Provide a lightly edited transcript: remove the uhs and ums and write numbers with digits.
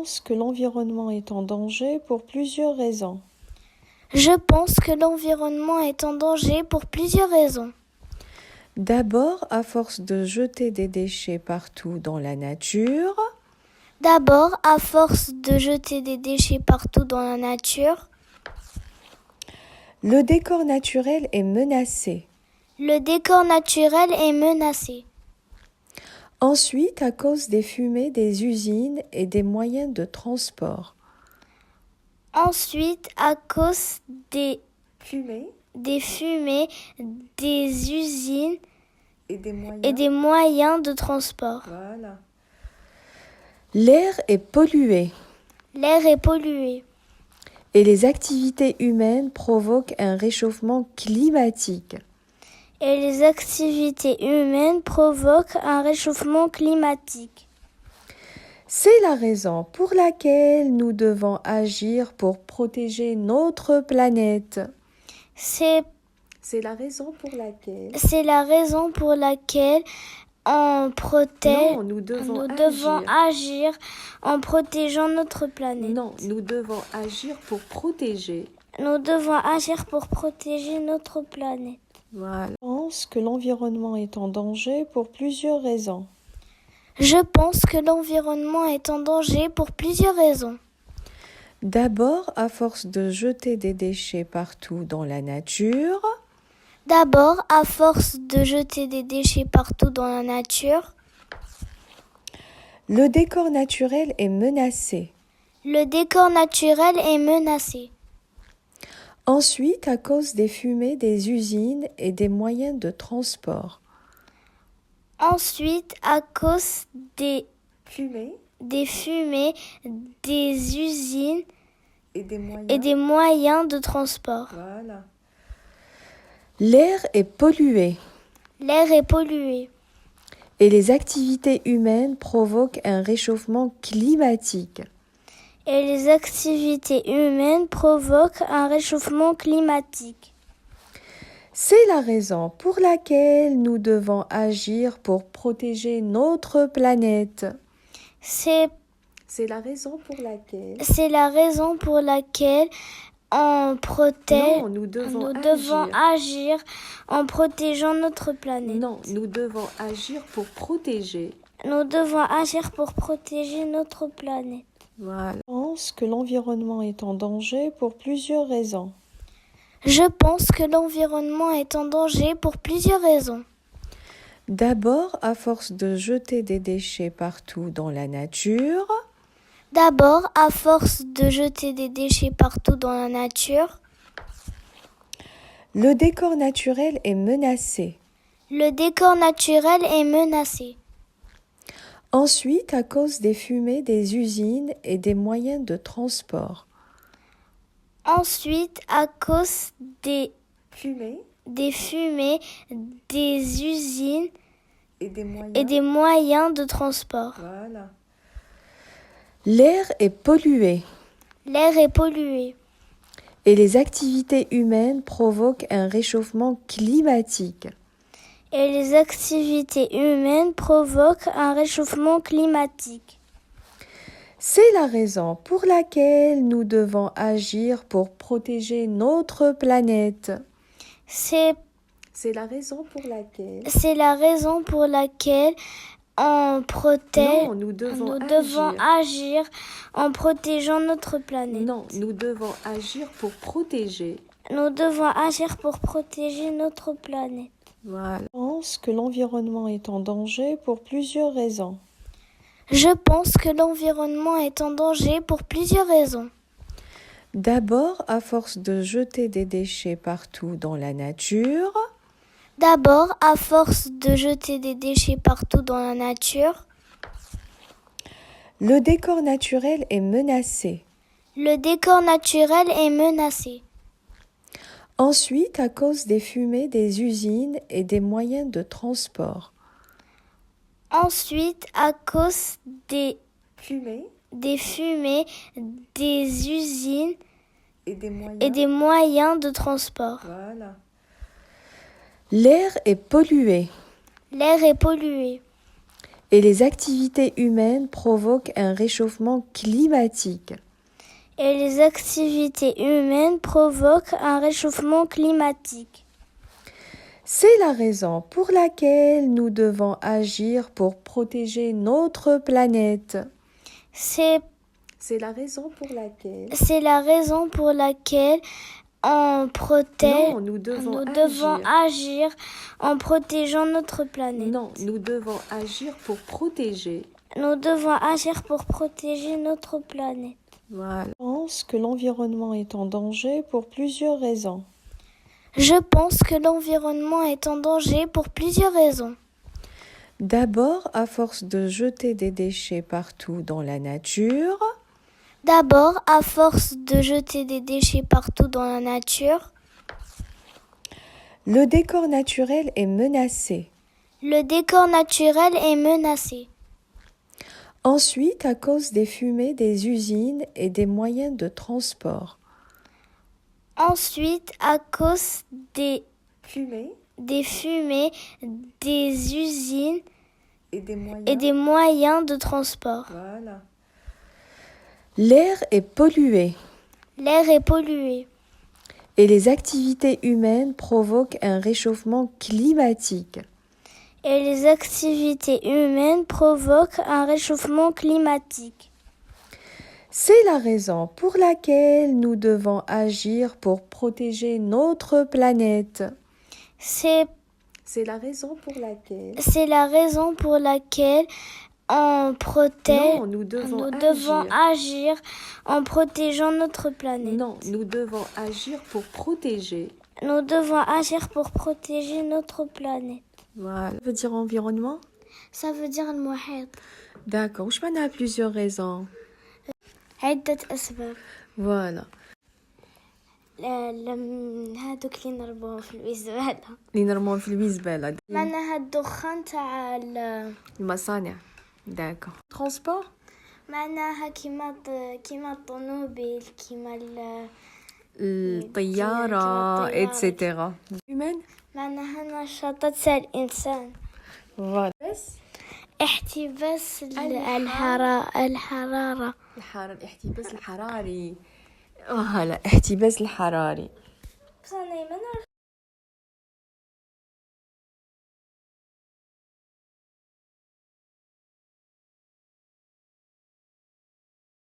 pense que l'environnement est en danger pour plusieurs raisons. Je pense que l'environnement est en danger pour plusieurs raisons. D'abord, à force de jeter des déchets partout dans la nature. D'abord, à force de jeter des déchets partout dans la nature, Le décor naturel est menacé. le décor naturel est menacé. Ensuite, à cause des fumées des usines et des moyens de transport. Ensuite, à cause des Fumées fumées des usines et des moyens. et des moyens de transport. Voilà. L'air est pollué L'air est pollué et les activités humaines provoquent un réchauffement climatique. et les activités humaines provoquent un réchauffement climatique. C'est la raison pour laquelle nous devons agir pour protéger notre planète. C'est la raison pour laquelle la raison pour laquelle nous devons agir en protégeant notre planète. Non, nous devons agir pour protéger. Nous devons agir pour protéger notre planète. Voilà. Je pense que l'environnement est en danger pour plusieurs raisons. Je pense que l'environnement est en danger pour plusieurs raisons. D'abord, à force de jeter des déchets partout dans la nature. D'abord, à force de jeter des déchets partout dans la nature, Le décor naturel est menacé. le décor naturel est menacé. Ensuite, à cause des fumées des usines et des moyens de transport. Ensuite, à cause des Fumées fumées des usines et des moyens. et des moyens de transport. Voilà. L'air est pollué L'air est pollué et les activités humaines provoquent un réchauffement climatique. et les activités humaines provoquent un réchauffement climatique. C'est la raison pour laquelle nous devons agir pour protéger notre planète. C'est la raison pour laquelle la raison pour laquelle nous devons agir en protégeant notre planète. Non, nous devons agir pour protéger. Nous devons agir pour protéger notre planète. Voilà. Je pense que l'environnement est en danger pour plusieurs raisons. Je pense que l'environnement est en danger pour plusieurs raisons. D'abord, à force de jeter des déchets partout dans la nature. D'abord, à force de jeter des déchets partout dans la nature, Le décor naturel est menacé. le décor naturel est menacé. Ensuite, à cause des fumées des usines et des moyens de transport. Ensuite, à cause des Fumées fumées des usines et des moyens. et des moyens de transport. Voilà. L'air est pollué L'air est pollué et les activités humaines provoquent un réchauffement climatique. et les activités humaines provoquent un réchauffement climatique. C'est la raison pour laquelle nous devons agir pour protéger notre planète. C'est la raison pour laquelle la raison pour laquelle nous devons agir en protégeant notre planète. Non, nous devons agir pour protéger. Nous devons agir pour protéger notre planète. Voilà. Je pense que l'environnement est en danger pour plusieurs raisons. Je pense que l'environnement est en danger pour plusieurs raisons. D'abord, à force de jeter des déchets partout dans la nature. D'abord, à force de jeter des déchets partout dans la nature, Le décor naturel est menacé. le décor naturel est menacé. Ensuite, à cause des fumées des usines et des moyens de transport. Ensuite, à cause des Fumées fumées des usines et des moyens. et des moyens de transport. Voilà. L'air est pollué L'air est pollué Et les activités humaines provoquent un réchauffement climatique. Et les activités humaines provoquent un réchauffement climatique. C'est la raison pour laquelle nous devons agir pour protéger notre planète. C'est la raison pour laquelle... la raison pour laquelle nous devons agir en protégeant notre planète. Non, nous devons agir pour protéger. Nous devons agir pour protéger notre planète. Voilà. Je pense que l'environnement est en danger pour plusieurs raisons. Je pense que l'environnement est en danger pour plusieurs raisons. D'abord, à force de jeter des déchets partout dans la nature. D'abord, à force de jeter des déchets partout dans la nature, le décor naturel est menacé. Le décor naturel est menacé. Ensuite, à cause des fumées des usines et des moyens de transport. Ensuite, à cause des fumées des usines et des moyens de transport. Voilà. L'air est pollué. L'air est pollué. Et les activités humaines provoquent un réchauffement climatique. Et les activités humaines provoquent un réchauffement climatique. C'est la raison pour laquelle nous devons agir pour protéger notre planète. C'est la raison pour laquelle... nous devons agir en protégeant notre planète. Non, nous devons agir pour protéger. Nous devons agir pour protéger notre planète. Voilà. Ça veut dire environnement? Ça veut dire المحيط. D'accord. Je m'en ai plusieurs raisons. عدة أسباب. Voilà. هادوك اللي نربوهم في الزبالة. معناها الدخان تاع المصانع. D'accord. Transport? معناها كيما الطوموبيل كيما الطيارة etc. humaine? معناها نشاطات تاع الإنسان. Voilà. احتباس الحرارة. الاحتباس الحراري. الاحتباس الحراري. بس أنا ما نعرف